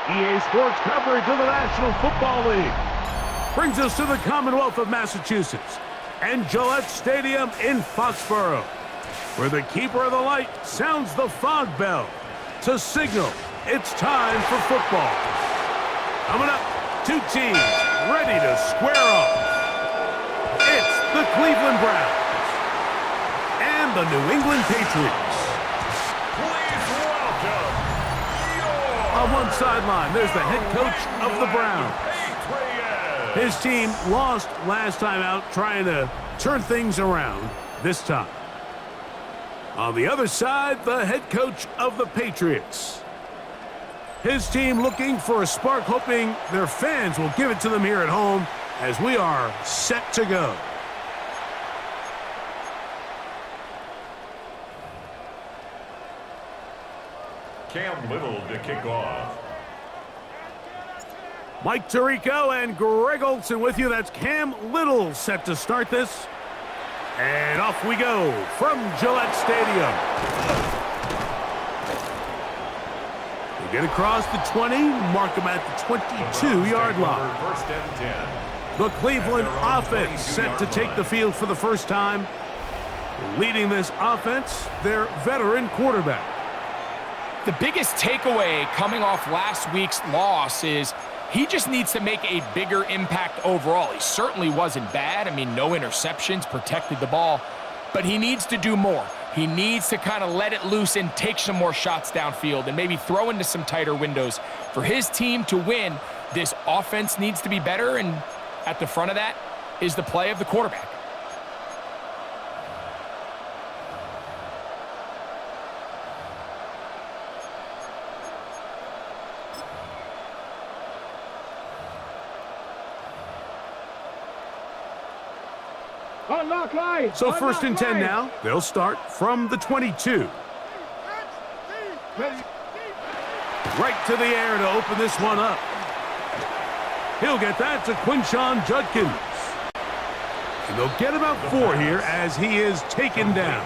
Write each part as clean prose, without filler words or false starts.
EA Sports coverage of the National Football League brings us to the Commonwealth of Massachusetts and Gillette Stadium in Foxborough, where the keeper of the light sounds the fog bell to signal it's time for football. Coming up, two teams ready to square off. It's the Cleveland Browns and the New England Patriots. Please welcome On one sideline, there's the head coach of the Browns. His team lost last time out, trying to turn things around this time. On the other side, the head coach of the Patriots. His team looking for a spark, hoping their fans will give it to them here at home as we are set to go. Cam Little to kick off. Mike Tirico and Greg Olson with you. That's Cam Little set to start this. And off we go from Gillette Stadium. They get across the 20, mark them at the 22-yard line. First and 10. The Cleveland offense set to take the field for the first time. Leading this offense, their veteran quarterback. The biggest takeaway coming off last week's loss is he just needs to make a bigger impact overall. He certainly wasn't bad. I mean, no interceptions, protected the ball. But he needs to do more. He needs to kind of let it loose and take some more shots downfield and maybe throw into some tighter windows. For his team to win, this offense needs to be better, and at the front of that is the play of the quarterback. So first and 10 now. They'll start from the 22. Right to the air to open this one up. He'll get that to Quinshon Judkins. And they'll get about 4 here as he is taken down.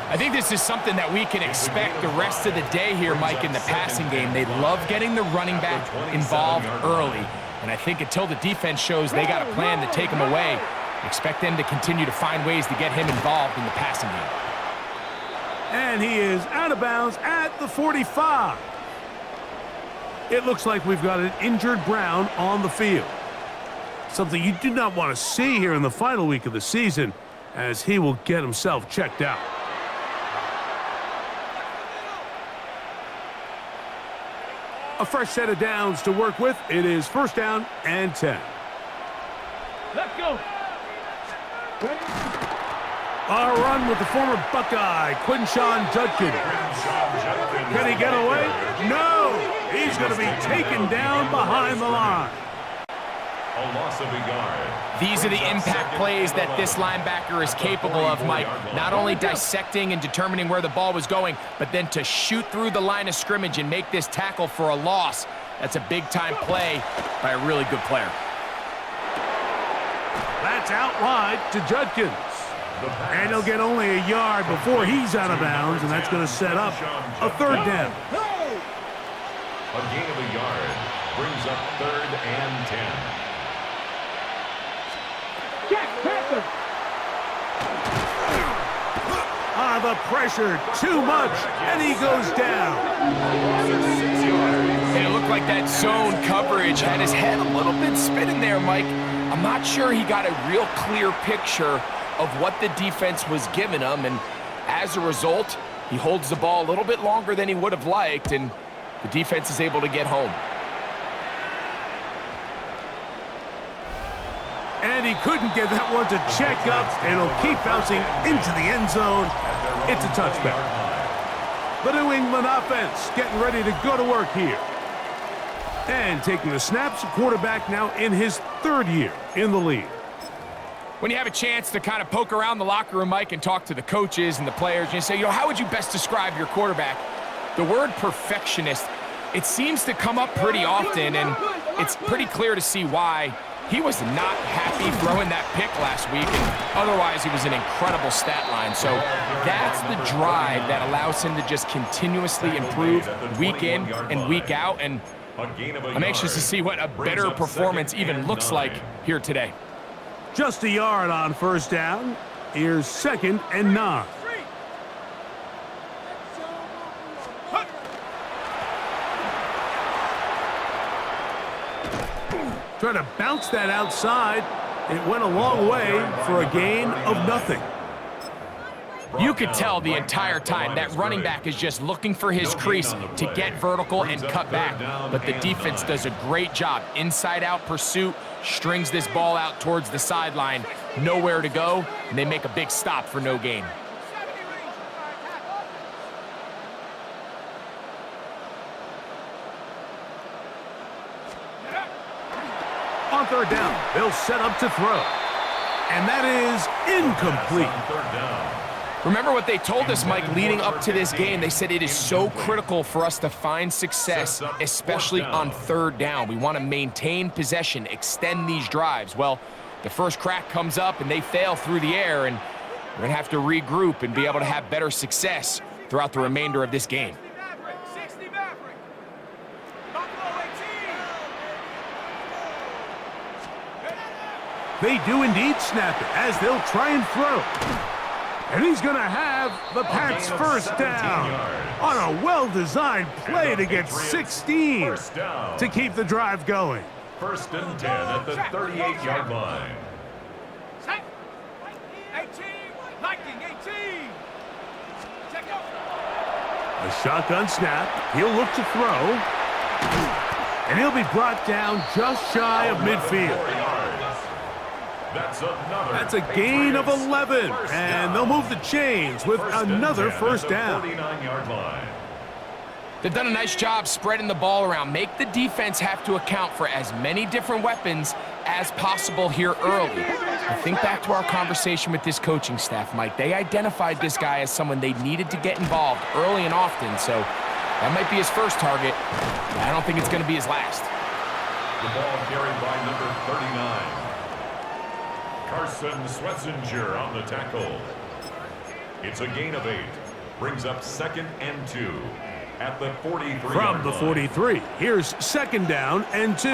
I think this is something that we can expect the rest of the day here, Mike, in the passing game. They love getting the running back involved early. And I think until the defense shows they got a plan to take him away, expect them to continue to find ways to get him involved in the passing game. And he is out of bounds at the 45. It looks like we've got an injured Brown on the field. Something you do not want to see here in the final week of the season, as he will get himself checked out. A fresh set of downs to work with. It is first down and 10. Let's go. A run with the former Buckeye, Quinshon Judkins. Can he get away? No! He's going to be taken down behind the line. A loss of a yard. These are the impact plays that this linebacker is capable of, Mike. Not only dissecting and determining where the ball was going, but then to shoot through the line of scrimmage and make this tackle for a loss. That's a big-time play by a really good player. That's out wide to Judkins. And he'll get only a yard before he's out of bounds, and that's going to set up a third down. A gain of a yard brings up 3rd and 10. The pressure, too much, and he goes down. And it looked like that zone coverage had his head a little bit spinning there, Mike. I'm not sure he got a real clear picture of what the defense was giving him, and as a result, he holds the ball a little bit longer than he would have liked, and the defense is able to get home. And he couldn't get that one to check up, and he'll keep bouncing into the end zone. It's a touchback. The New England offense getting ready to go to work here. And taking the snaps, a quarterback now in his 3rd year in the league. When you have a chance to kind of poke around the locker room, Mike, and talk to the coaches and the players, and you say, how would you best describe your quarterback? The word perfectionist, it seems to come up pretty often, and it's pretty clear to see why. He was not happy throwing that pick last week, and otherwise it was an incredible stat line. So that's the drive that allows him to just continuously improve week in and week out, and I'm anxious to see what a better performance even looks like here today. Just a yard on first down. Here's 2nd and 9. Try to bounce that outside. It went a long way for a gain of nothing. You could tell the entire time that running back is just looking for his crease to get vertical and cut back. But the defense does a great job. Inside-out pursuit, strings this ball out towards the sideline. Nowhere to go, and they make a big stop for no gain. On third down, they'll set up to throw. And that is incomplete. Remember what they told us, Mike, leading up to this game. They said it is so critical for us to find success, especially on third down. We want to maintain possession, extend these drives. Well, the first crack comes up and they fail through the air, and we're going to have to regroup and be able to have better success throughout the remainder of this game. They do indeed snap it as they'll try and throw. And he's going to have the Pats first down on a well-designed play to get 16 to keep the drive going. 1st and 10 at the 38-yard line. 18, 18. A shotgun snap. He'll look to throw. And he'll be brought down just shy of midfield. That's a gain of 11, and they'll move the chains with another first down. 49-yard line. They've done a nice job spreading the ball around. Make the defense have to account for as many different weapons as possible here early. But think back to our conversation with this coaching staff, Mike. They identified this guy as someone they needed to get involved early and often, so that might be his first target, but I don't think it's going to be his last. The ball carried by number 39. Carson Swetzinger on the tackle. It's a gain of 8. Brings up 2nd and 2 at the 43. From the 43, here's 2nd down and 2.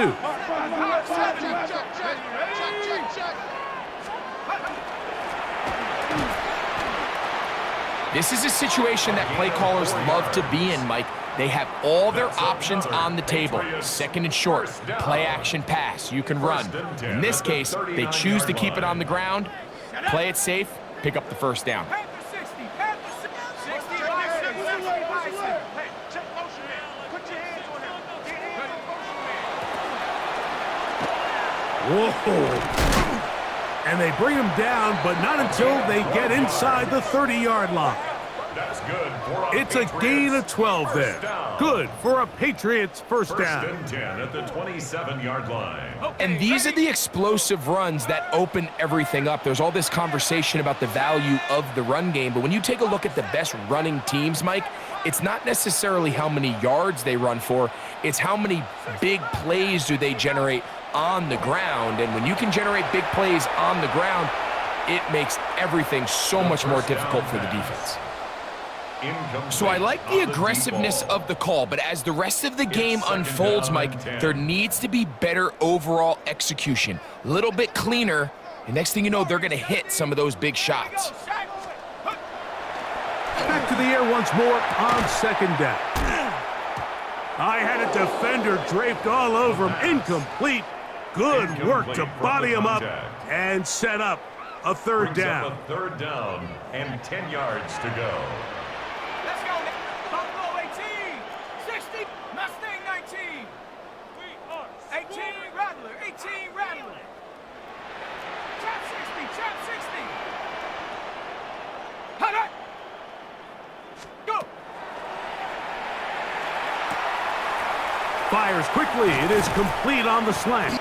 This is a situation that play callers love to be in, Mike. They have all their options on the table. 2nd and short, play action pass, you can run. In this case, they choose to keep it on the ground, play it safe, pick up the first down. Whoa. And they bring him down, but not until they get inside the 30-yard line. That's good. It's a gain of 12 there. Good for a Patriots first down. 1st and 10 at the 27-yard line. And these are the explosive runs that open everything up. There's all this conversation about the value of the run game, but when you take a look at the best running teams, Mike, it's not necessarily how many yards they run for, it's how many big plays do they generate on the ground. And when you can generate big plays on the ground, it makes everything so much more difficult for the defense. So I like the aggressiveness of the call, but as the rest of the game unfolds, Mike, there needs to be better overall execution. A little bit cleaner, and next thing you know, they're going to hit some of those big shots. Back to the air once more on 2nd down. I had a defender draped all over him. Incomplete. Good work to body him up and set up a 3rd down. A 3rd down and 10 yards to go. Let's go. Buffalo 18, 60, Mustang 19. 18, Rattler, 18, Rattler. Trap 60, trap 60. Hot, hot. Go. Fires quickly. It is complete on the slant.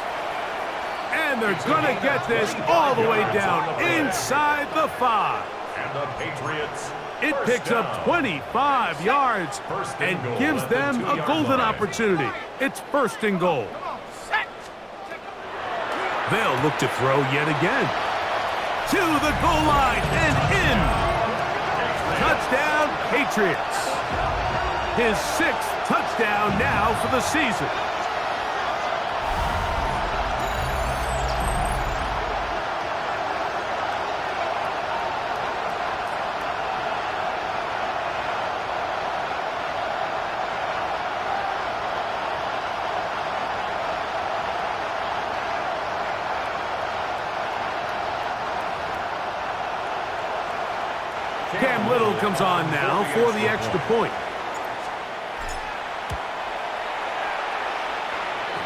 And they're going to get this all the way down inside the 5. And the Patriots. It picks up 25 yards and gives them a golden opportunity. It's 1st and goal. They'll look to throw yet again. To the goal line and in. Touchdown, Patriots. His 6th touchdown now for the season. Cam Little comes on now for the extra point.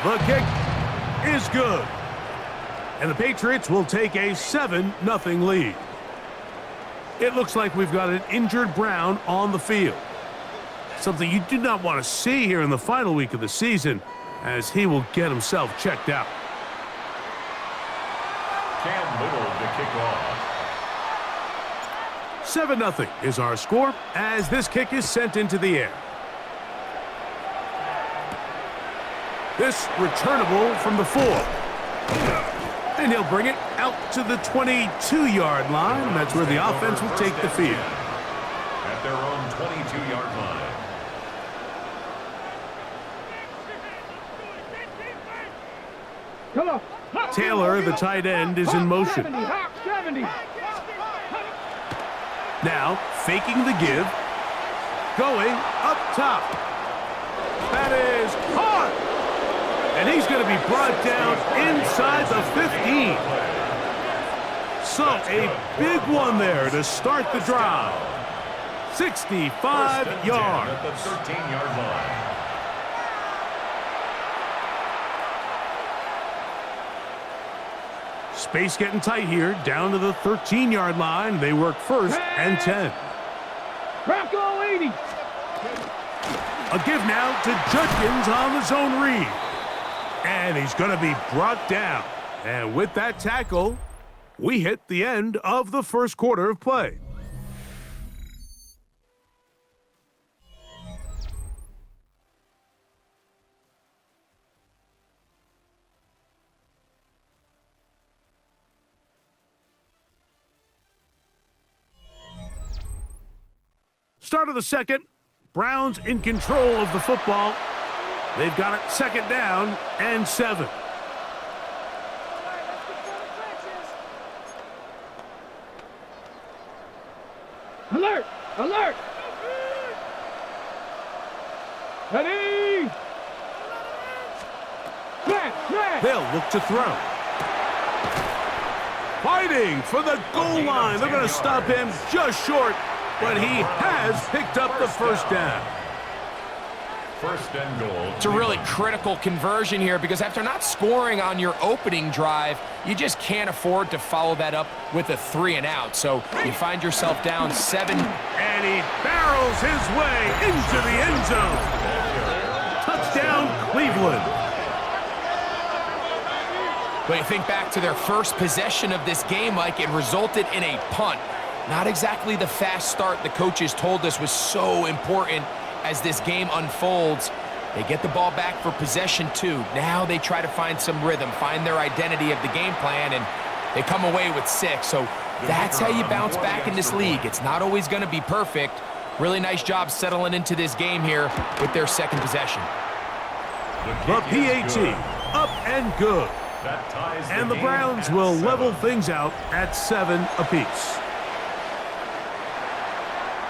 The kick is good. And the Patriots will take a 7-0 lead. It looks like we've got an injured Brown on the field. Something you do not want to see here in the final week of the season, as he will get himself checked out. Cam Little to kick off. 7-0 is our score as this kick is sent into the air. This returnable from the 4. And he'll bring it out to the 22-yard line. That's where the offense will take the field. At their own 22-yard line. Taylor, the tight end, is in motion. 70. Now, faking the give. Going up top. That is caught. And he's going to be brought down inside the 15. So, a big one there to start the drive. 65 yards. At the 13-yard line. Space getting tight here, down to the 13-yard line. They work 1st and 10. Bronco 80. A give now to Judkins on the zone read. And he's going to be brought down. And with that tackle, we hit the end of the first quarter of play. Start of the second. Browns in control of the football. They've got it 2nd down and 7. Alert! Alert! Ready! Smash! They'll look to throw. Fighting for the goal line. They're going to stop him just short, but he has picked up the 1st down. 1st and goal. It's a really critical conversion here because after not scoring on your opening drive, you just can't afford to follow that up with a 3 and out. So you find yourself down 7. And he barrels his way into the end zone. Touchdown, Cleveland. But you think back to their first possession of this game, Mike, it resulted in a punt. Not exactly the fast start the coaches told us was so important as this game unfolds. They get the ball back for possession 2. Now they try to find some rhythm, find their identity of the game plan, and they come away with 6. So that's how you bounce back in this league. It's not always going to be perfect. Really nice job settling into this game here with their 2nd possession. The PAT, up and good. And the Browns will level things out at 7 apiece.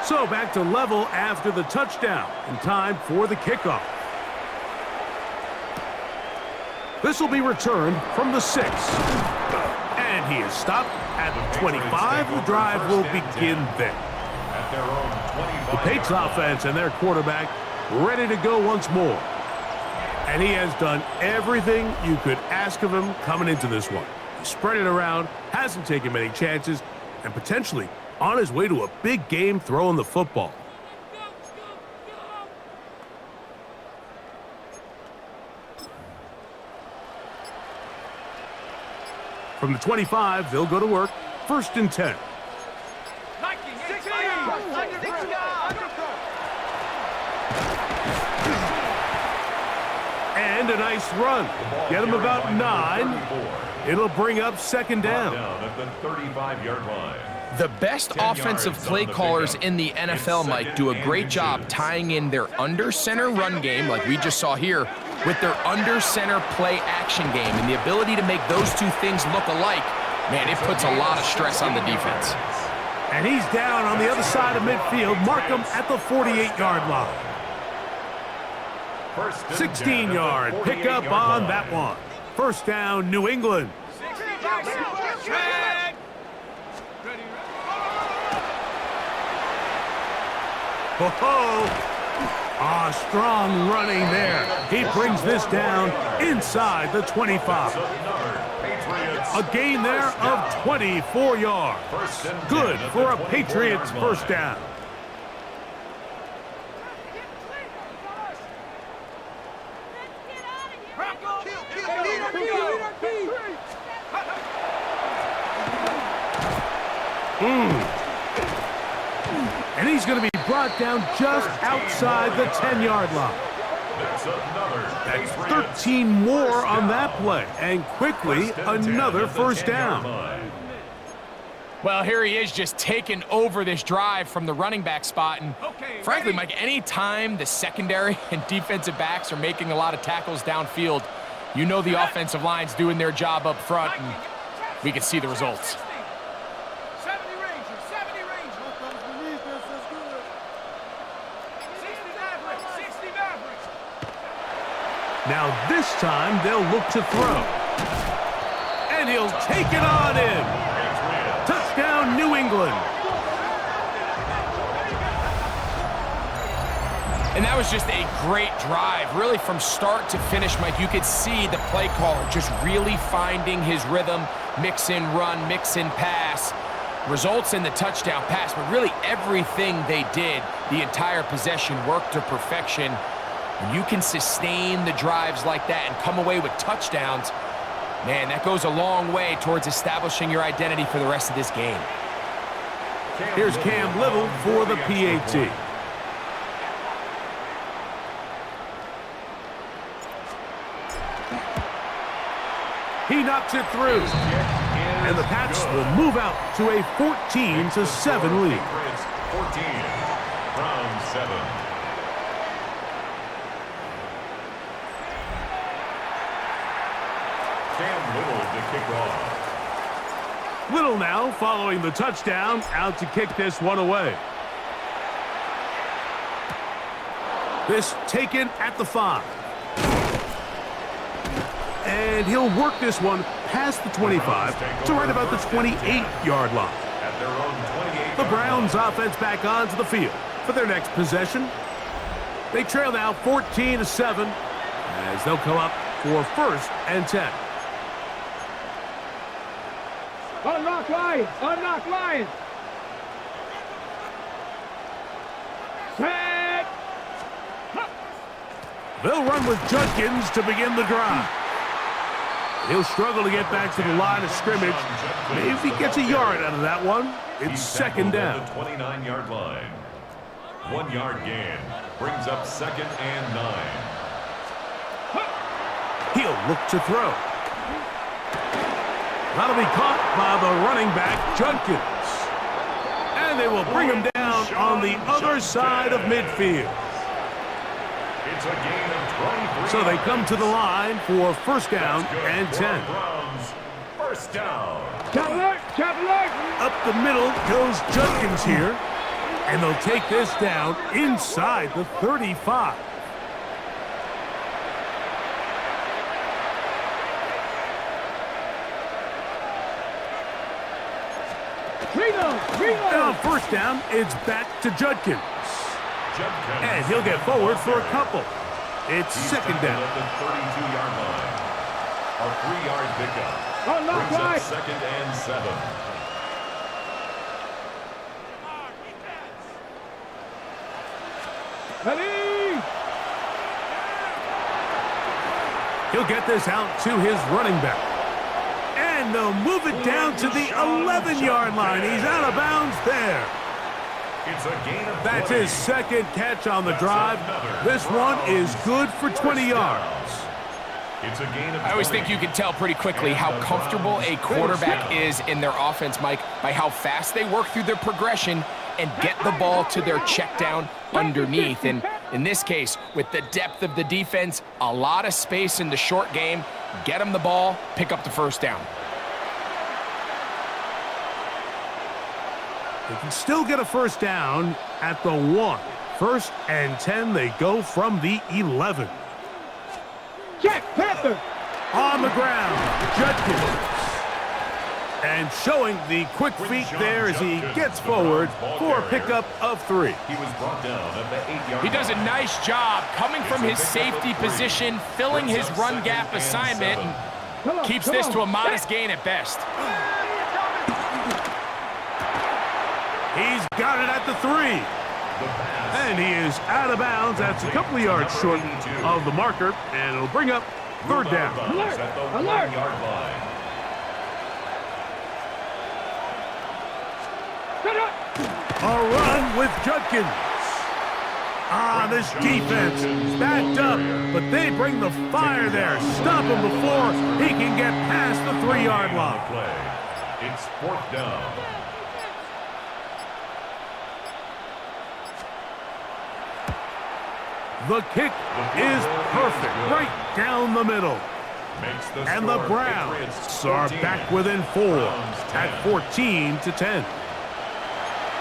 So back to level after the touchdown, and time for the kickoff. This will be returned from the 6. And he is stopped at the 25. The drive will begin there. The Patriots offense and their quarterback ready to go once more. And he has done everything you could ask of him coming into this one. He spread it around, hasn't taken many chances, and potentially on his way to a big game throwing the football. From the 25, they'll go to work. 1st and 10. And a nice run. Get him about 9. It'll bring up second down. At the 35-yard line. The best offensive play callers in the NFL, Mike, do a great job tying in their under-center run game, like we just saw here, with their under-center play action game. And the ability to make those two things look alike, man, it puts a lot of stress on the defense. And he's down on the other side of midfield. Mark him at the 48-yard line. 16-yard pickup on that one. First down, New England. Strong running there. He brings this down inside the 25. A gain there of 24 yards. Good for a Patriots first down. And he's going to be brought down just outside the 10-yard line. That's 13 more on that play. And quickly, another first down. Well, here he is just taking over this drive from the running back spot. And frankly, Mike, any time the secondary and defensive backs are making a lot of tackles downfield, you know the offensive line's doing their job up front, and we can see the results. Now this time they'll look to throw. And he'll take it on in. Touchdown, New England. And that was just a great drive. Really from start to finish, Mike, you could see the play caller just really finding his rhythm, mix in run, mix in pass. Results in the touchdown pass, but really everything they did, the entire possession worked to perfection. When you can sustain the drives like that and come away with touchdowns, man, that goes a long way towards establishing your identity for the rest of this game. Here's Cam Little for the PAT. He knocks it through. And the Pats will move out to a 14-7 lead. 14, round 7. Cam Little to kick off. Little now following the touchdown, out to kick this one away. This taken at the 5. And he'll work this one past the 25 to right about the 28-yard line. The Browns offense back onto the field for their next possession. They trail now 14-7 as they'll come up for first and 10. Unlock Lions! Unlock Lions! Set! They'll run with Judkins to begin the drive. He'll struggle to get back to the line of scrimmage. Maybe if he gets a yard out of that one, it's second down. At the 29-yard line. 1 yard gain brings up second and 9. He'll look to throw. That'll be caught by the running back, Judkins. And they will bring him down on the other side of midfield. It's a gain of 23. So they come to the line for first down and 10. Browns, first down. Up the middle goes Judkins here. And they'll take this down inside the 35. And on first down, it's back to Judkins. And he'll get forward for a couple. It's second down. At the 32-yard line. A 3-yard pickup. Brings up second and 7. He'll get this out to his running back. And they'll move it down to the 11-yard line. He's out of bounds there. It's a gain of 20. That's his second catch on the drive. This one is good for 20 yards. It's a gain of 20. I always think you can tell pretty quickly how comfortable a quarterback is in their offense, Mike, by how fast they work through their progression and get the ball to their check down underneath. And in this case, with the depth of the defense, a lot of space in the short game, get them the ball, pick up the first down. They can still get a first down at the 1. 1st and 10, they go from the 11. Check, Panther. On the ground, Judkins. And showing the quick feet there as he gets forward for a pickup of 3. He was brought down at the 8-yard He does a line. nice job coming from his safety position, filling his run gap assignment, and keeps this to a modest gain at best. He's got it at the 3. And he is out of bounds. That's a couple of yards short of the marker, and it'll bring up 3rd down. Alert! At the 1-yard line. A run with Judkins. This defense backed up, but they bring the fire there. Stop him before he can get past the 3-yard line. It's 4th down. The kick is perfect, right down the middle. And the Browns are back within 4 at 14-10.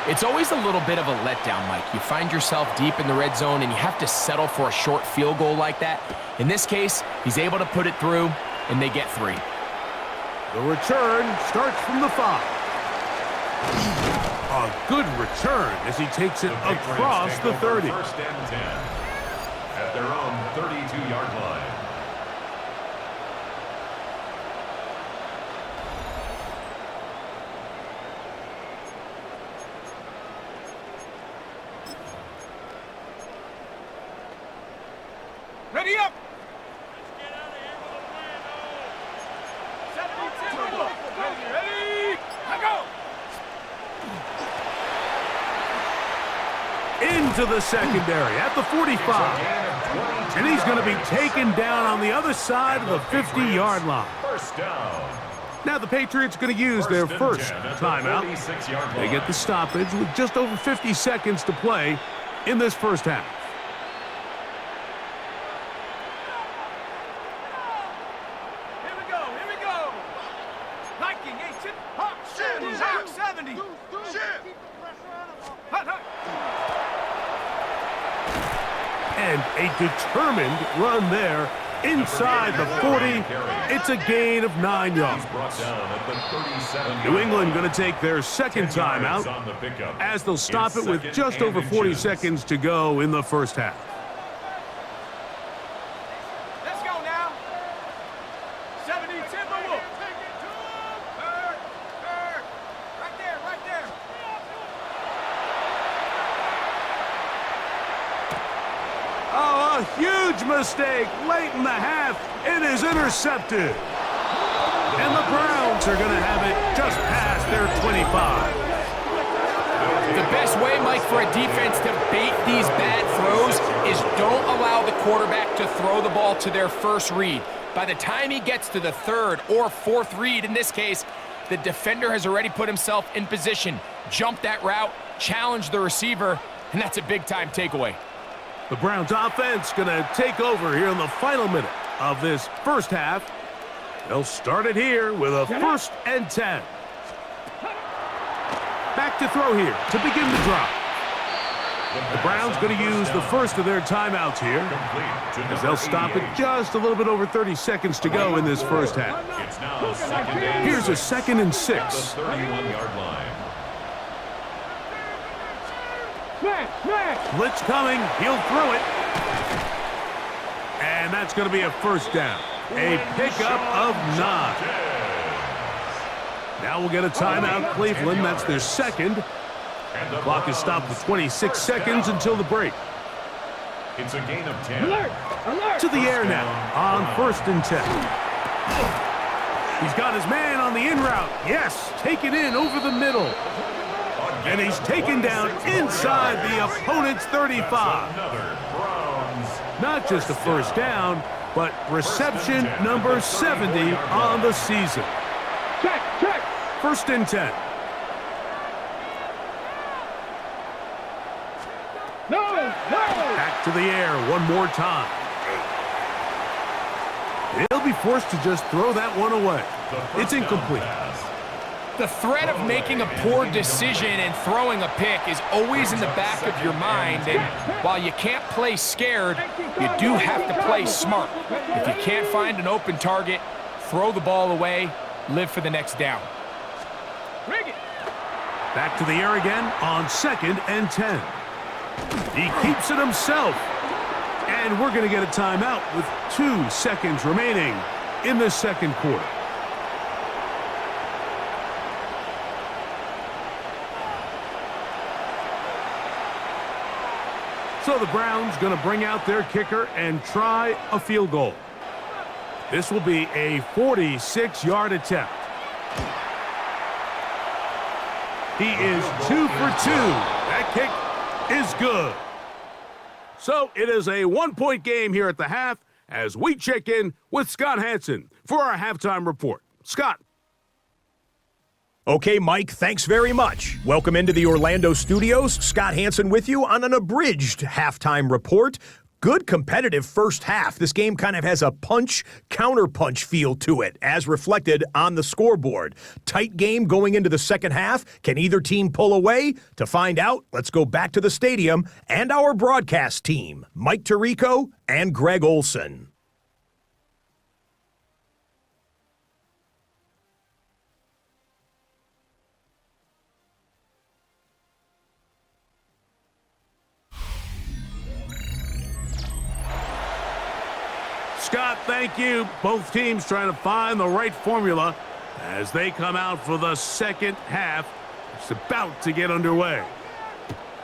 It's always a little bit of a letdown, Mike. You find yourself deep in the red zone and you have to settle for a short field goal like that. In this case, he's able to put it through, and they get 3. The return starts from the 5. A good return as he takes it across the 30. 1st and 10 at their own 32-yard line. Ready up. Ready, go. Into the secondary at the 45. And he's going to be taken down on the other side of the 50-yard line. 1st down. Now the Patriots are going to use their first timeout. They get the stoppage with just over 50 seconds to play in this first half. Here we go. Liking, ancient, hot, 70. Hot. And a determined run there inside the 40. It's a gain of 9 yards. Brought down at the 37. New England going to take their second 10 yards timeout on the pickup. as they'll stop It's it with 2nd just and over 40 inches. seconds to go in the first half. Let's go now. 70, Timberwolf. Bird. Right there. Oh, a huge mistake late in the half. It is intercepted. And the Browns are going to have it just past their 25. The best way, Mike, for a defense to bait these bad throws is don't allow the quarterback to throw the ball to their first read. By the time he gets to the 3rd or 4th read, in this case, the defender has already put himself in position, jump that route, challenge the receiver, and that's a big-time takeaway. The Browns offense going to take over here in the final minute of this first half. They'll start it here with a 1st and 10. Back to throw here to begin the drive. The Browns going to use the first of their timeouts here as they'll stop it just a little bit over 30 seconds to go in this first half. It's now 2nd and Here's a 2nd and 6. at the 31-yard line. Blitz coming. He'll throw it. And that's going to be a first down. A pickup of 9. Now we'll get a timeout, Cleveland. That's their second. The clock is stopped with 26 seconds until the break. It's a gain of 10. To the air now on 1st and 10. He's got his man on the in route. Yes, taken in over the middle. And he's taken down inside the opponent's 35. Another Browns. Not just a first down, but reception number 70 on the season. Check, check. 1st and 10. No, no. Back to the air one more time. He'll be forced to just throw that one away. It's incomplete. The threat of making a poor decision and throwing a pick is always in the back of your mind, and while you can't play scared, you do have to play smart. If you can't find an open target, throw the ball away, live for the next down. Bring it. Back to the air again on 2nd and 10. He keeps it himself. And we're going to get a timeout with 2 seconds remaining in the 2nd quarter. So the Browns going to bring out their kicker and try a field goal. This will be a 46-yard attempt. He is 2 for 2. That kick is good. So it is a 1-point game here at the half as we check in with Scott Hanson for our halftime report. Scott. Okay, Mike, thanks very much. Welcome into the Orlando studios. Scott Hanson with you on an abridged halftime report. Good competitive first half. This game kind of has a punch-counterpunch feel to it, as reflected on the scoreboard. Tight game going into the second half. Can either team pull away? To find out, let's go back to the stadium and our broadcast team, Mike Tirico and Greg Olson. Scott, thank you. Both teams trying to find the right formula as they come out for the second half. It's about to get underway.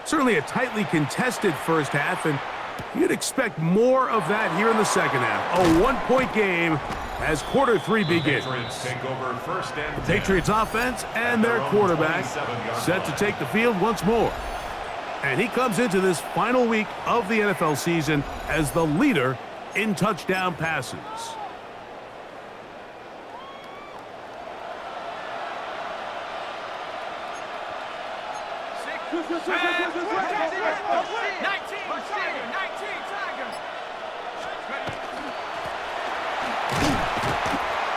Certainly a tightly contested first half, and you'd expect more of that here in the second half. A 1-point game as quarter 3 begins. Patriots take over 1st and 10. Patriots offense and their quarterback set to take the field once more. And he comes into this final week of the NFL season as the leader in touchdown passes.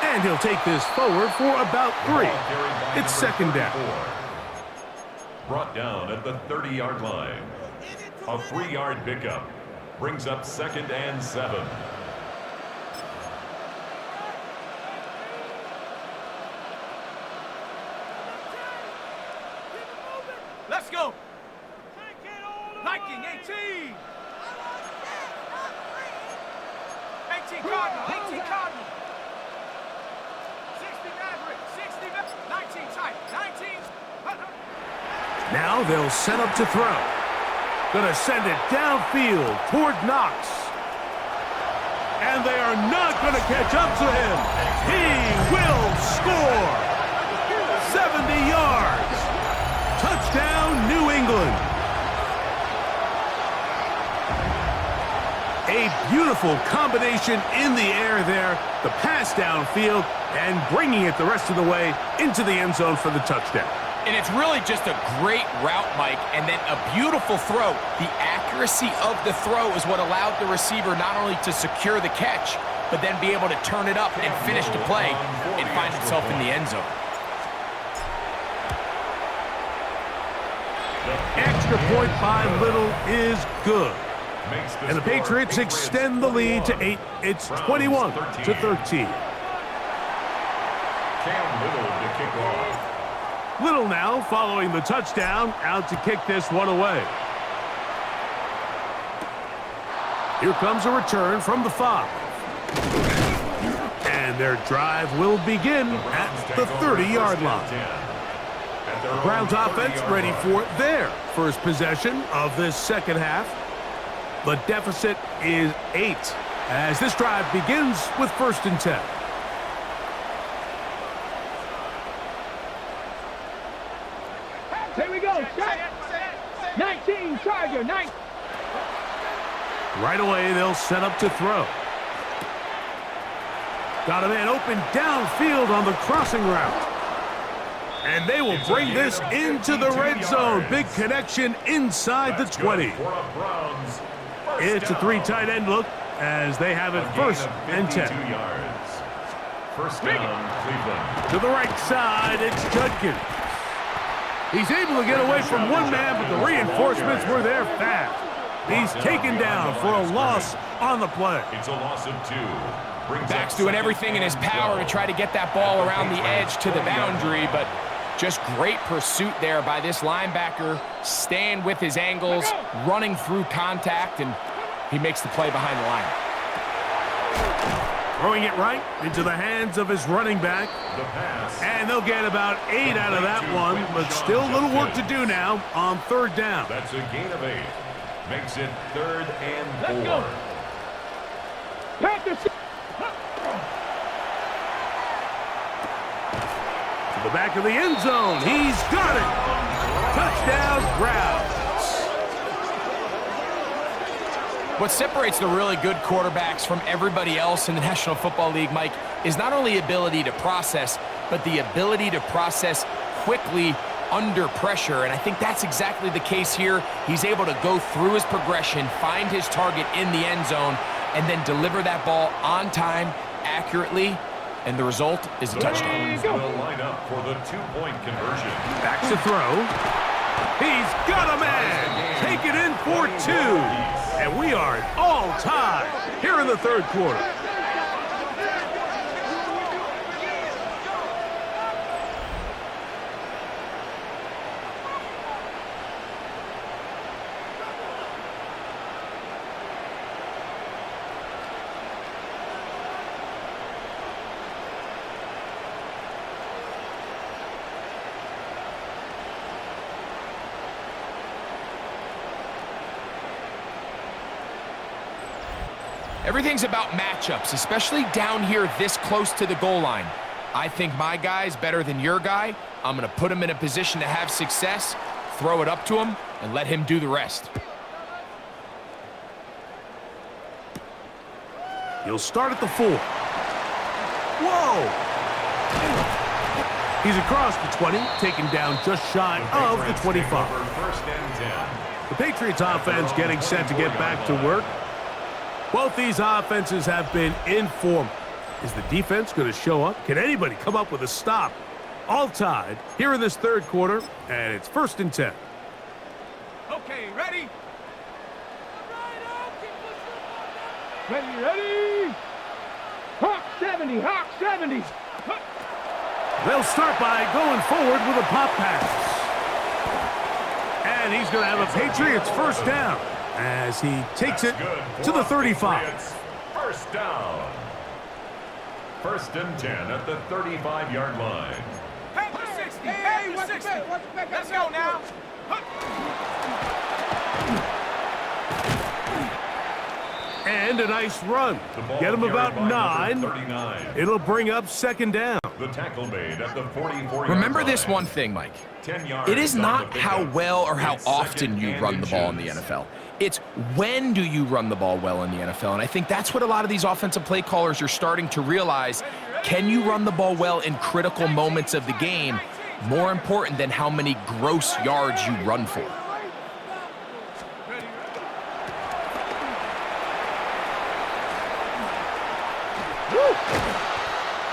And he'll take this forward for about 3. It's 2nd down. Brought down at the 30-yard line. A 3-yard pickup brings up 2nd and 7. Let's go. Viking 18. 18 Cardinal. 18 Cardinal. 60 Maverick. 60 Maverick. 19 tight. 19. Now they'll set up to throw. Gonna send it downfield toward Knox. And they are not gonna catch up to him. He will score. 70 yards. Touchdown, New England. A beautiful combination in the air there. The pass downfield and bringing it the rest of the way into the end zone for the touchdown. And it's really just a great route, Mike, and then a beautiful throw. The accuracy of the throw is what allowed the receiver not only to secure the catch, but then be able to turn it up and finish the play and find himself in the end zone. Extra point by Little is good. And the Patriots extend the lead to 8. It's 21-13. Cam Little to kick off. Little now following the touchdown, out to kick this one away. Here comes a return from the 5. And their drive will begin at the 30-yard line. The Browns offense ready for their first possession of this second half. The deficit is 8 as this drive begins with 1st and 10. Here we go. 19 Charger. 9. Right away, they'll set up to throw. Got a man open downfield on the crossing route. And they will bring this into the red zone. Big connection inside the 20. It's a three tight end look as they have it first and 10. First down, Cleveland. To the right side, it's Judkins. He's able to get away from one man, but the reinforcements were there fast. He's taken down for a loss on the play. It's a loss of 2. Back's doing everything in his power to try to get that ball around the edge to the boundary, but just great pursuit there by this linebacker, staying with his angles, running through contact, and he makes the play behind the line. Throwing it right into the hands of his running back. And they'll get about 8 out of that one, but still a little work to do now on third down. That's a gain of 8. Makes it 3rd and 4. To the back of the end zone. He's got it. Touchdown, Browns. What separates the really good quarterbacks from everybody else in the National Football League, Mike, is not only ability to process, but the ability to process quickly under pressure. And I think that's exactly the case here. He's able to go through his progression, find his target in the end zone, and then deliver that ball on time, accurately, and the result is a touchdown. Will line up for the 2-point conversion. Back to throw. He's got a man. Take it in for 2. And we are all tied here in the third quarter. Everything's about matchups, especially down here this close to the goal line. I think my guy's better than your guy. I'm going to put him in a position to have success, throw it up to him, and let him do the rest. He'll start at the 4. Whoa! He's across the 20, taken down just shy of the 25. First and 10. The Patriots offense getting set to get back to work. Both these offenses have been informal. Is the defense going to show up? Can anybody come up with a stop? All tied here in this third quarter, and it's first and 10. Okay, ready? Ready? Hawk 70, Hawk 70. They'll start by going forward with a pop pass. And he's going to have a Patriots first down as he takes it to the 35. First down. First and 10 at the 35-yard line. Hey, 60. Hey, 60. Let's go now. And a nice run. Get him about 9. It'll bring up second down. The tackle made at the 44-yard Remember this line. one thing, Mike. 10 yards It is on not the how pickup. well or how It's often second you and run the ball in the inches. NFL. It's when do you run the ball well in the NFL. And I think that's what a lot of these offensive play callers are starting to realize. Can you run the ball well in critical moments of the game? More important than how many gross yards you run for.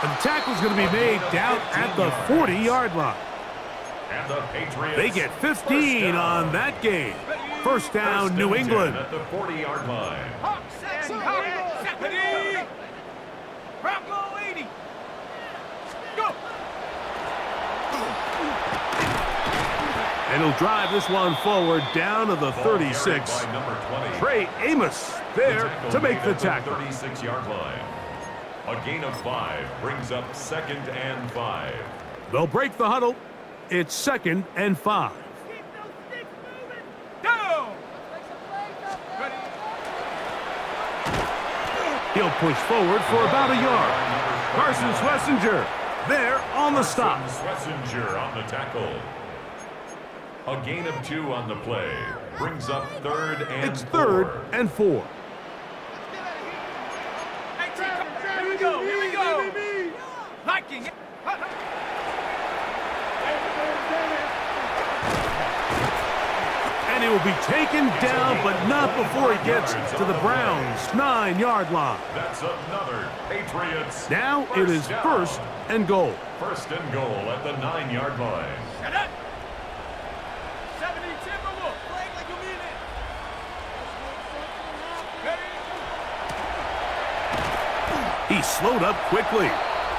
And the tackle's going to be made down at the 40-yard line. And the Patriots They get 15 on that game. First down, New England. At the 40-yard line. Hawk 70, Hawk 70. Bronco 80. Go. And he'll drive this one forward down to the 36. By number 20. Trey Amos there to make the tackle. 36-yard line. A gain of 5 brings up second and 5. They'll break the huddle. It's second and 5. Go. Ready. He'll push forward for about a yard. Carson Schlesinger there on the stop. Schlesinger on the tackle. A gain of 2 on the play brings up third and It's third 4. and 4. Hey, T, come on. Here we go. will be taken down, but not before he gets to the Browns' 9-yard line. That's another Patriots. Now it is first and goal. First and goal at the 9-yard line. Shut up. 70 Timberwolf. Playing like you mean it. Ready? He slowed up quickly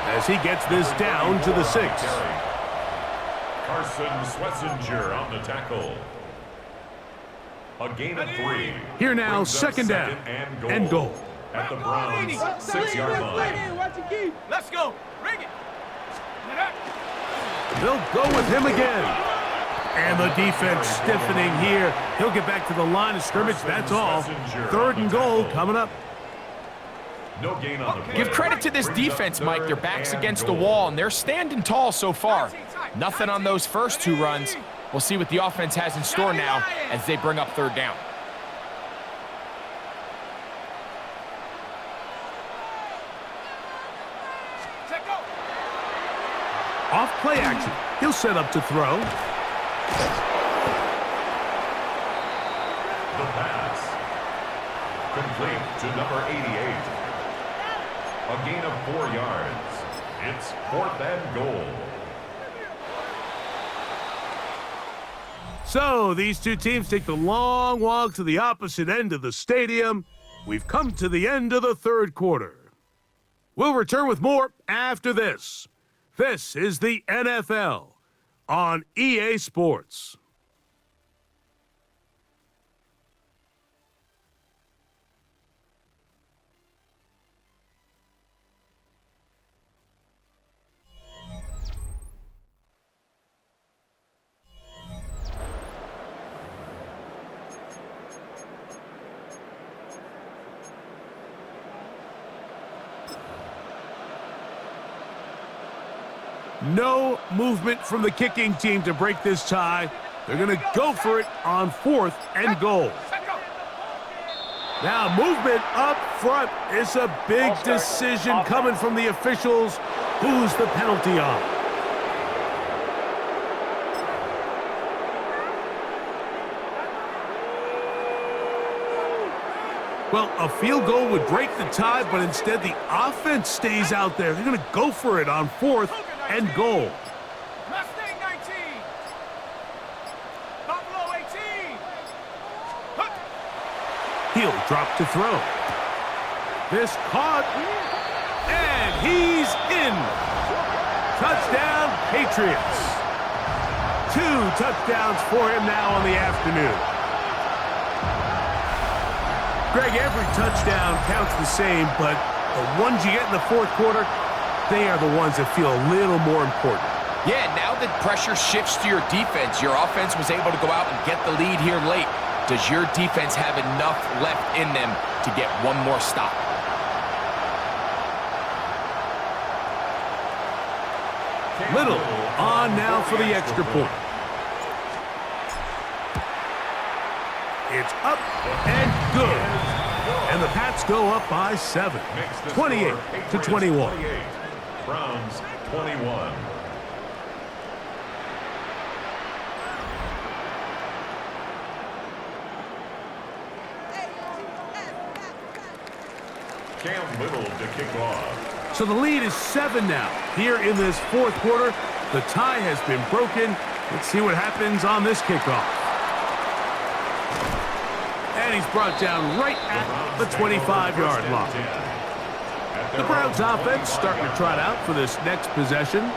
as he gets this down to the 6. Carson Swetzinger on the tackle. A gain of 3. Here now, Brings up second down and goal. At the Browns' 6-yard line. Let's go. Ring it. Shut up. They'll go with him again. And the defense stiffening here. He'll get back to the line of scrimmage. That's all. Third and goal coming up. No gain on the play. Give credit to this defense, Mike. Their back's against the wall, and they're standing tall so far. Nothing on those first 2 runs. We'll see what the offense has in store now as they bring up third down. Check go. Off play action. He'll set up to throw. The pass. Complete to number 88. A gain of 4 yards. It's 4th and goal. So these two teams take the long walk to the opposite end of the stadium. We've come to the end of the third quarter. We'll return with more after this. This is the NFL on EA Sports. No movement from the kicking team to break this tie. They're going to go for it on 4th and goal. Now movement up front. It's a big decision coming from the officials. Who's the penalty on? Well, a field goal would break the tie, but instead the offense stays out there. They're going to go for it on 4th and goal. Mustang 19. Buffalo 18. He'll drop to throw. This caught, and he's in. Touchdown, Patriots. 2 touchdowns for him now on the afternoon. Greg, every touchdown counts the same, but the ones you get in the fourth quarter, they are the ones that feel a little more important. Yeah, now that pressure shifts to your defense, your offense was able to go out and get the lead here late. Does your defense have enough left in them to get one more stop? Little on now for the extra point. It's up and good. And the Pats go up by 7, 28-21. Browns 21. Cam Little to kick off. So the lead is 7 now. Here in this fourth quarter, the tie has been broken. Let's see what happens on this kickoff. And he's brought down right at the 25-yard line. The Browns offense starting to trot out for this next possession.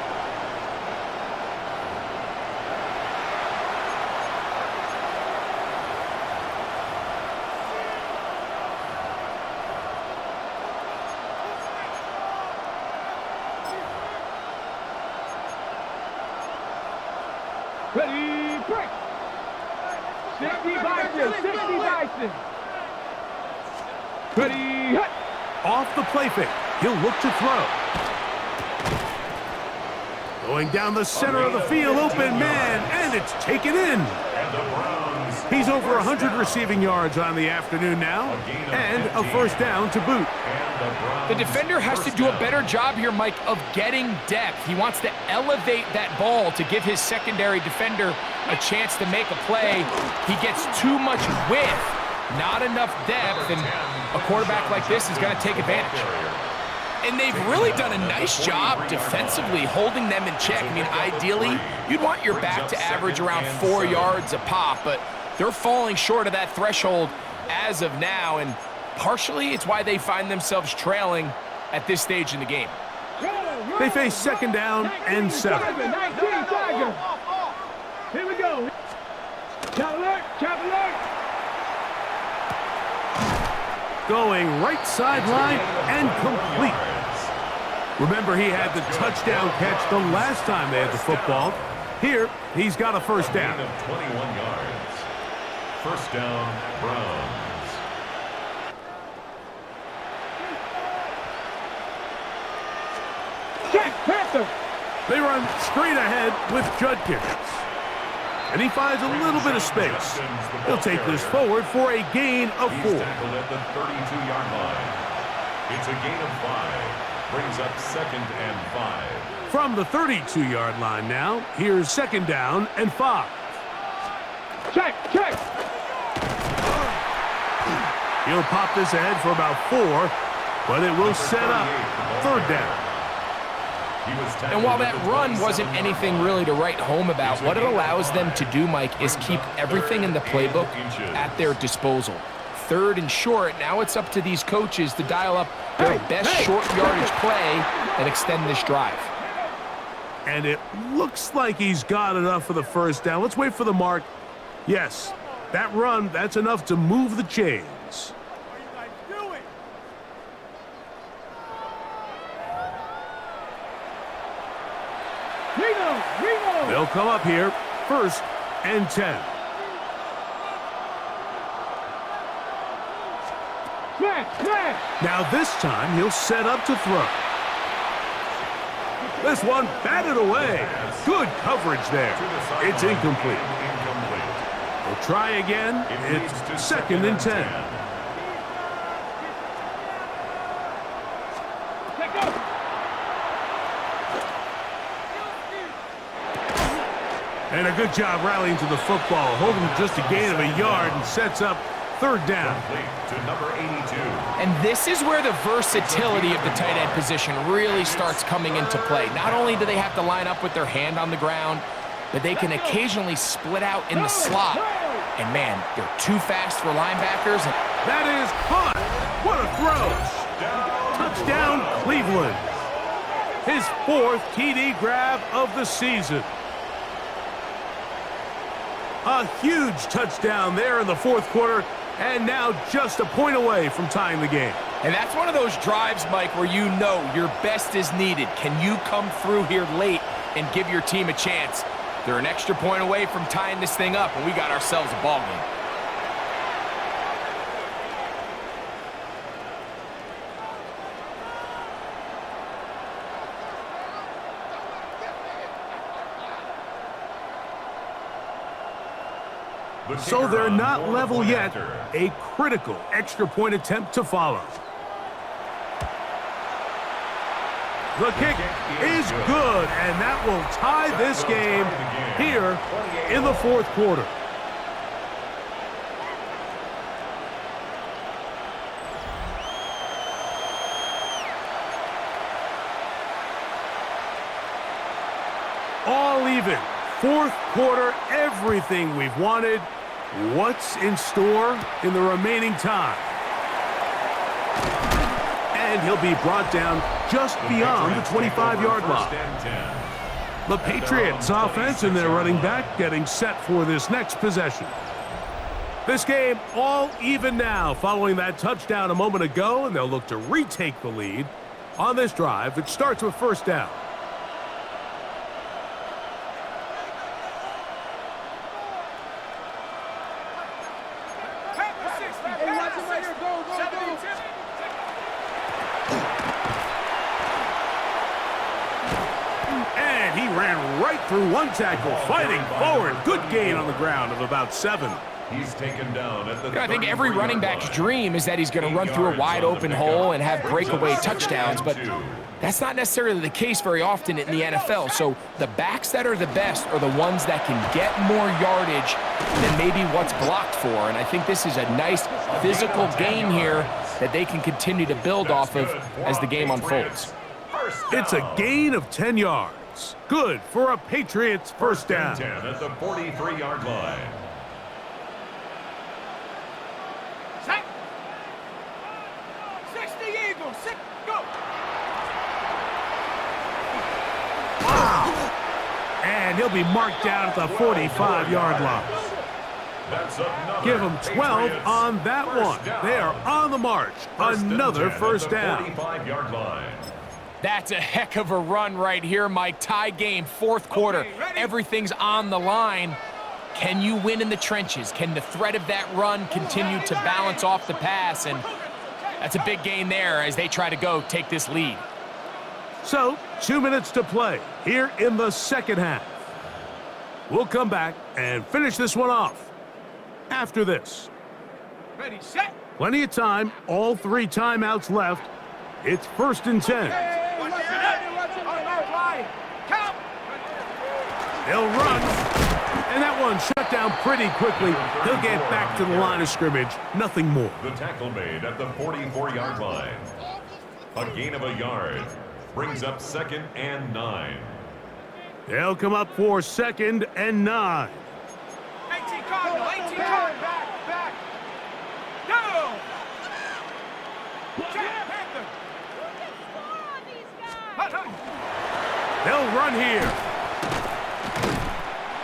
Ready, break. 60 Bison, 60 Bison. Ready, hit. Off the play fake. He'll look to throw. Going down the center of the field, open man, and it's taken in. And the Browns He's over 100 receiving yards on the afternoon now, and a first down to boot. The defender has to do a better job here, Mike, of getting depth. He wants to elevate that ball to give his secondary defender a chance to make a play. He gets too much width, not enough depth, and a quarterback like this is going to take advantage. And they've really done a nice job defensively holding them in check. I mean, ideally, you'd want your back to average around 4 yards a pop, but they're falling short of that threshold as of now, and partially it's why they find themselves trailing at this stage in the game. They face second down and 7. Here we go. Cavalier. Going right sideline and complete. Remember, he had the touchdown catch the last time they had the football. Here, he's got a first down. 21 yards. First down, Browns. Check, Panther. They run straight ahead with Judkins. And he finds a little bit of space. He'll take this forward for a gain of 4. He's tackled at the 32-yard line. It's a gain of 5. Brings up second and 5. From the 32-yard line now, here's second down and 5. Check. He'll pop this ahead for about 4, but it will set up third down. And while that run wasn't anything really to write home about, what it allows them to do, Mike, is keep everything in the playbook at their disposal. Third and short, now it's up to these coaches to dial up their best short yardage play and extend this drive. And it looks like he's got enough for the first down. Let's wait for the mark. Yes, that run, that's enough to move the chains. They'll come up here, first and 10. Now this time he'll set up to throw. This one batted away. Good coverage there. It's incomplete. We'll try again. It's second and 10. And a good job rallying to the football, holding just a gain of a yard and sets up third down. To number 82. And this is where the versatility of the tight end position really starts coming into play. Not only do they have to line up with their hand on the ground, but they can occasionally split out in the slot. And man, they're too fast for linebackers. That is caught. What a throw. Touchdown, Cleveland. His 4th TD grab of the season. A huge touchdown there in the 4th quarter, and now just a point away from tying the game. And that's one of those drives, Mike, where you know your best is needed. Can you come through here late and give your team a chance? They're an extra point away from tying this thing up, and we got ourselves a ball game. So they're not level yet. A critical extra point attempt to follow. The kick is good, and that will tie this game here in the 4th quarter. All even. 4th quarter, everything we've wanted. What's in store in the remaining time? And he'll be brought down just beyond the 25-yard line. The Patriots offense and their running back getting set for this next possession. This game all even now following that touchdown a moment ago, and they'll look to retake the lead on this drive. It starts with first down. And he ran right through one tackle, fighting forward. Good gain on the ground of about 7. He's taken down at the I think every running back's line. dream is that he's going to run through a wide open hole and have breakaway touchdowns, but that's not necessarily the case very often in the NFL. So the backs that are the best are the ones that can get more yardage than maybe what's blocked for. And I think this is a nice physical gain here that they can continue to build off of as the game unfolds. It's a gain of 10 yards. Good for a Patriots first down. 10 at the 43-yard line. Set. 60 Eagles. Sit. Go. And he'll be marked down at the 45-yard line. That's another Give them 12 Patriots on that first one. down. They are on the march. Another first down. 45-yard line. That's a heck of a run right here, Mike. Tie game, fourth quarter. Everything's on the line. Can you win in the trenches? Can the threat of that run continue to balance off the pass? And that's a big gain there as they try to go take this lead. So, 2 minutes to play here in the second half. We'll come back and finish this one off after this. Ready, set. Plenty of time, all 3 timeouts left. It's 1st and 10. Count. They'll run, and that one shut down pretty quickly. He'll get back to the line of scrimmage, nothing more. The tackle made at the 44-yard line. A gain of a yard brings up 2nd and 9. They'll come up for 2nd and 9. 18 Cardinal. 18 Cardinal. Back. Go. Jack Panther. They'll run here.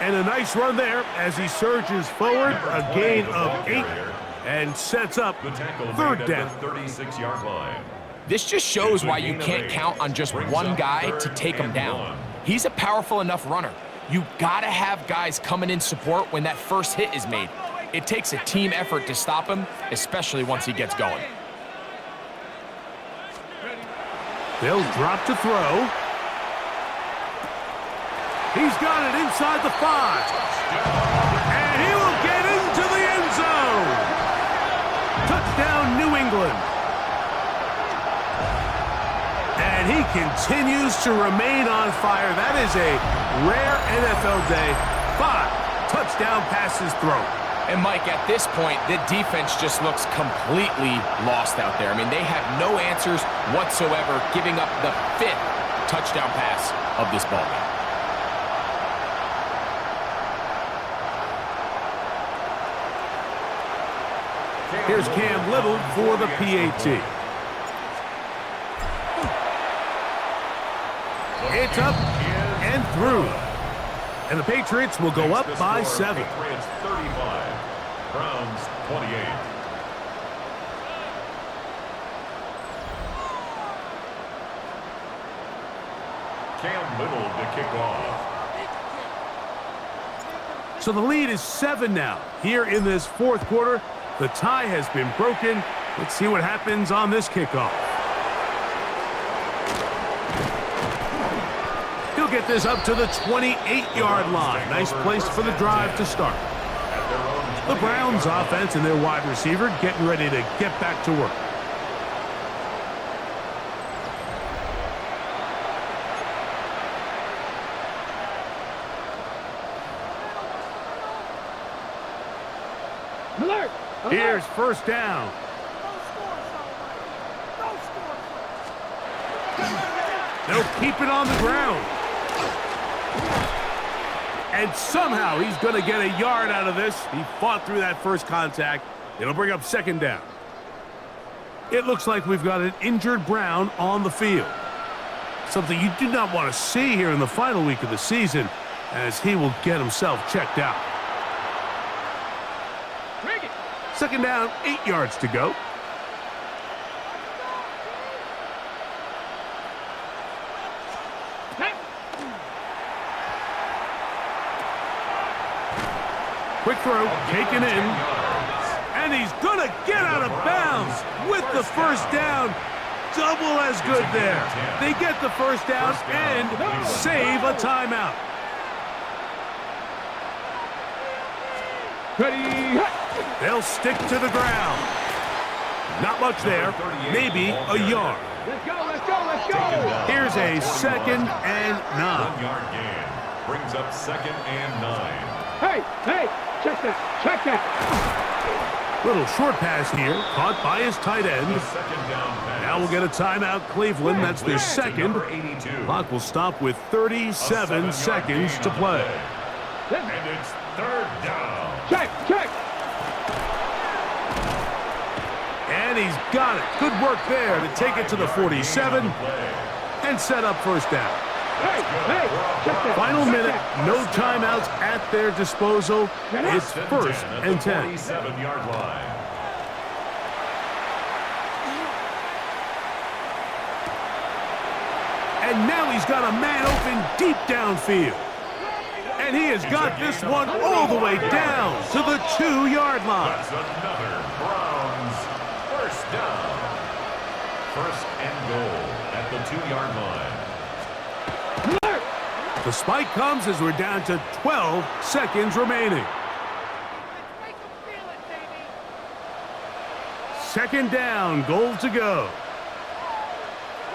And a nice run there as he surges forward, a gain of 8, and sets up The tackle made 3rd at down. the 36-yard line. This just shows why you can't count on just one guy to take him down. He's a powerful enough runner. You gotta have guys coming in support when that first hit is made. It takes a team effort to stop him, especially once he gets going. They'll drop to throw. He's got it inside the 5. And he will get into the end zone. Touchdown, New England. And he continues to remain on fire. That is a rare NFL day. 5 touchdown passes thrown. And Mike, at this point, the defense just looks completely lost out there. I mean, they have no answers whatsoever, giving up the 5th touchdown pass of this ball game. Here's Cam Little for the PAT. It's up and through. And the Patriots will go up by 7. Patriots 35, Browns 28. Cam Little to kick off. So the lead is 7 now. Here in this 4th quarter, the tie has been broken. Let's see what happens on this kickoff. He'll get this up to the 28-yard line. Nice place for the drive to start. The Browns offense and their wide receiver getting ready to get back to work. Here's 1st down. They'll keep it on the ground. And somehow he's going to get a yard out of this. He fought through that first contact. It'll bring up 2nd down. It looks like we've got an injured Brown on the field. Something you do not want to see here in the final week of the season, as he will get himself checked out. 2nd down, 8 yards to go. Quick throw, taken in. And he's going to get out of bounds with the 1st down. Double as good there. They get the 1st down and save a timeout. Ready. They'll stick to the ground. Not much there, maybe a yard. Let's go, let's go, let's go! Here's a 2nd and 9. 1 yard gain. Brings up 2nd and 9. Hey, hey, check that, check that! Little short pass here, caught by his tight end. The 2nd down pass. Now we'll get a timeout, Cleveland. That's their second. Number 82. Clock will stop with 37 seconds to play. And it's 3rd down. Check, check! And he's got it. Good work there to take it to the 47 and set up first down. Hey, hey, check that! Final check minute, that. no timeouts at their disposal. It's 1st and 10. 47-yard line. And now he's got a man open deep downfield. And he has got this one all the way down to the 2-yard line. That's another Browns first down. 1st and goal at the 2-yard line. The spike comes as we're down to 12 seconds remaining. Make them feel it, baby! 2nd down, goal to go.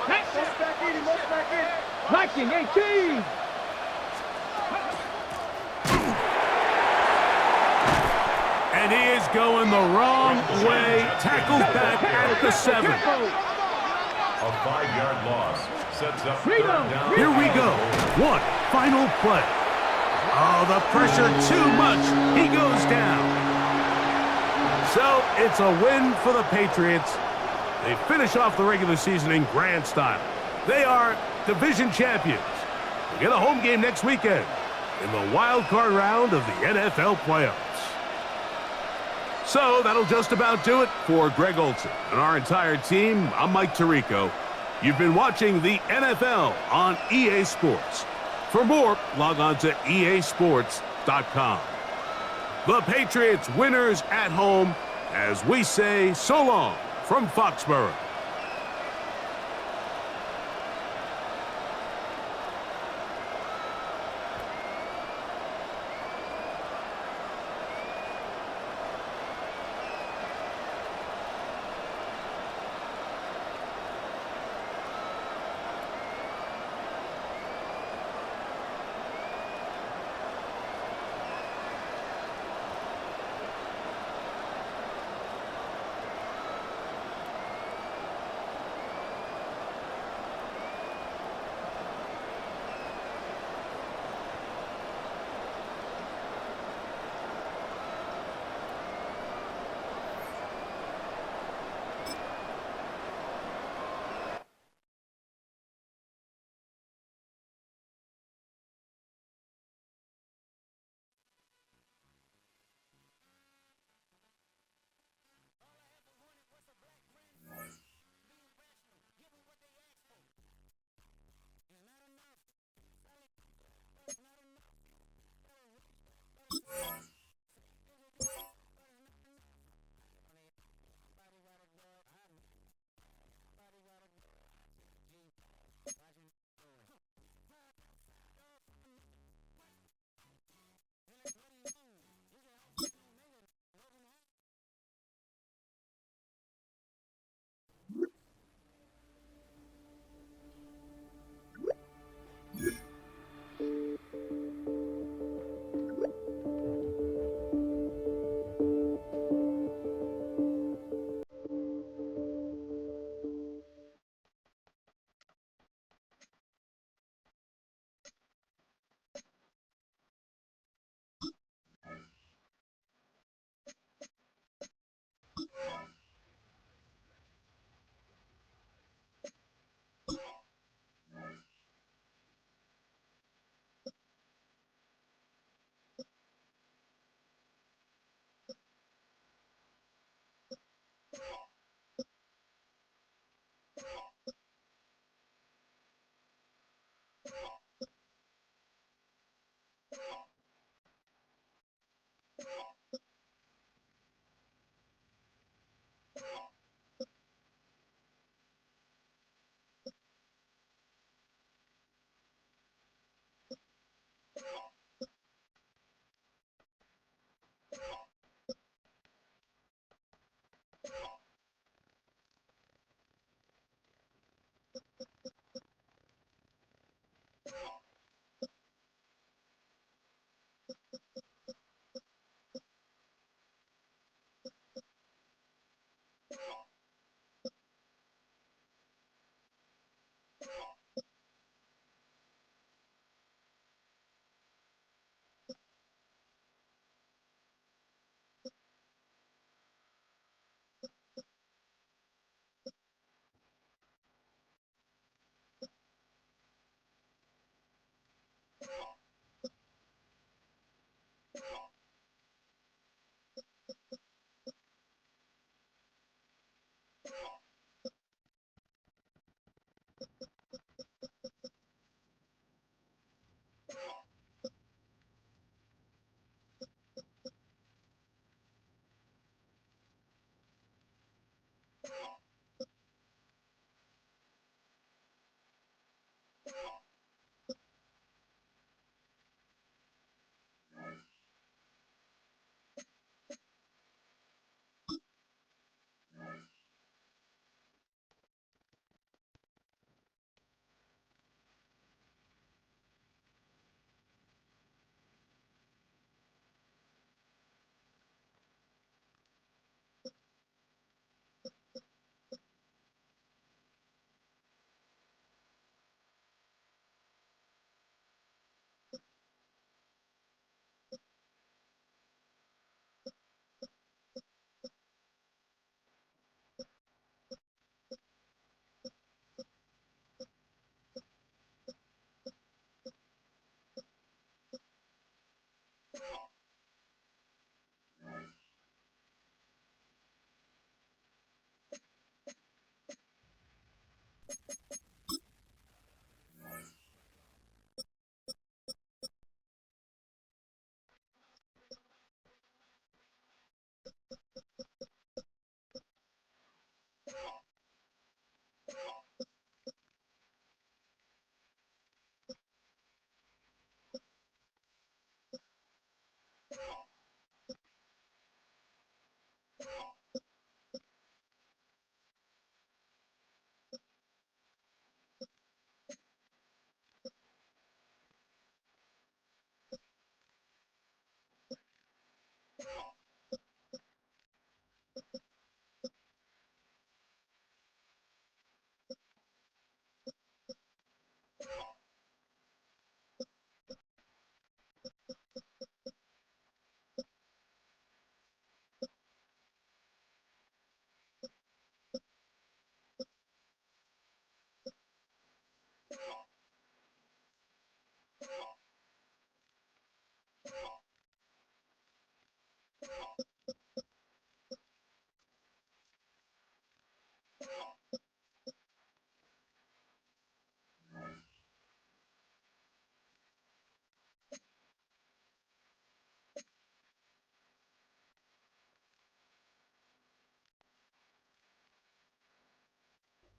Let's back in, let's back in! Viking 18! And he is going the wrong way. Tackled back at the 7. A 5-yard loss sets up 3rd down. Here we go. One final play. Oh, the pressure too much. He goes down. So it's a win for the Patriots. They finish off the regular season in grand style. They are division champions. They get a home game next weekend in the wild card round of the NFL playoffs. So that'll just about do it for Greg Olson and our entire team. I'm Mike Tirico. You've been watching the NFL on EA Sports. For more, log on to easports.com. The Patriots winners at home as we say so long from Foxborough.